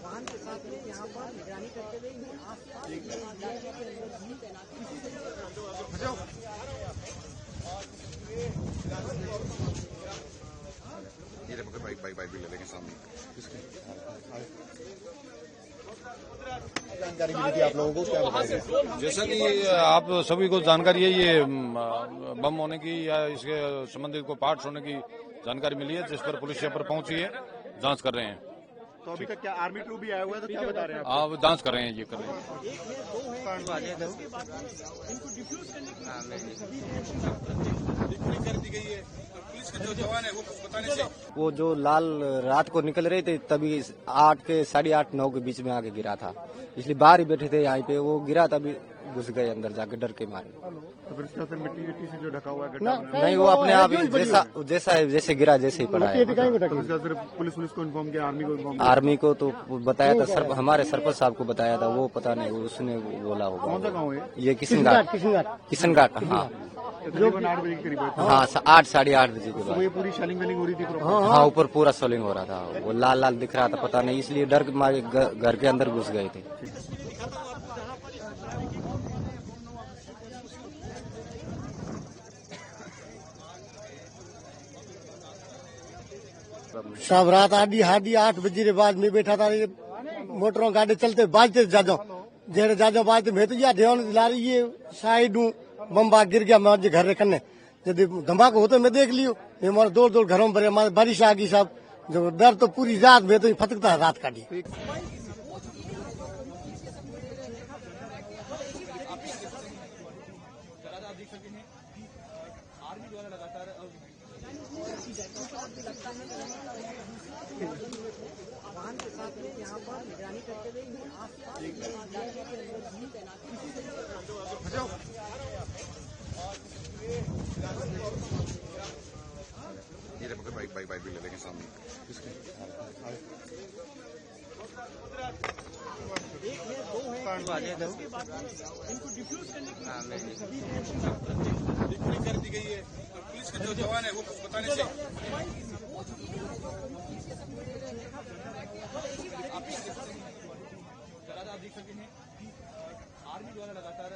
वाहन के साथ में यहाँ पर निगरानी करते हुए बाइक भी ले लेंगे सामने। जानकारी मिली थी आप लोगों को, क्या बताएंगे? जैसा कि आप सभी को जानकारी है, ये बम होने की या इसके संबंधित को पार्ट्स होने की जानकारी मिली है, जिस पर पुलिस यहाँ पर पहुंची है, जांच कर रहे हैं। तो अभी तक क्या आर्मी ट्रूप भी आया हुआ है, तो क्या बता रहे हैं आप? आप जांच कर रहे हैं, ये कर रहे हैं। वो जो लाल रात को निकल रहे थे तभी 8 के 8:30 9 के बीच में आके गिरा था, इसलिए बाहर ही बैठे थे यहाँ पे। वो गिरा तभी घुस गए अंदर जाके डर के मारे। तो फिर इसका मिट्टी से जो ढका हुआ है नहीं, वो अपने आप ही जैसा है, जैसे गिरा जैसे ही पड़ा है। पुलिस को इन्फॉर्म किया, आर्मी को इन्फॉर्म? आर्मी को तो बताया था, हमारे सरपंच साहब को बताया था, वो पता नहीं उसने बोला होगा। कौन सा गाँव है ये किशनघाट। हाँ, तकरीबन 8 बजे के करीब? हाँ, 8 8:30 बजे के बाद। ये पूरी शेलिंग हो रही थी? हाँ, ऊपर पूरा सोलिंग हो रहा था, वो लाल लाल दिख रहा था, पता नहीं, इसलिए डर के मारे घर के अंदर घुस गए थे। सब रात आधी 8 बजे के बाद मैं बैठा था, मोटरों गाड़ी चलते बाजते जाजो बाजते, मैं तो ध्यान दिला रही है साइड हूँ, बम्बा गिर गया मैं घर रखने, जब धमाका होते मैं देख लियो, हमारे दौड़ घरों में भरे, बारिश आ गई साहब, जो डर तो पूरी रात में तो फटकता है रात काटी। वाहन के साथ में यहाँ पर निगरानी करते हुए बाइक भी ले लेंगे सामने। इनको डिफ्यूज करने की कर दी गई है। पुलिस के जो जवान है वो बताने से आप देख सकते हैं, आर्मी द्वारा लगातार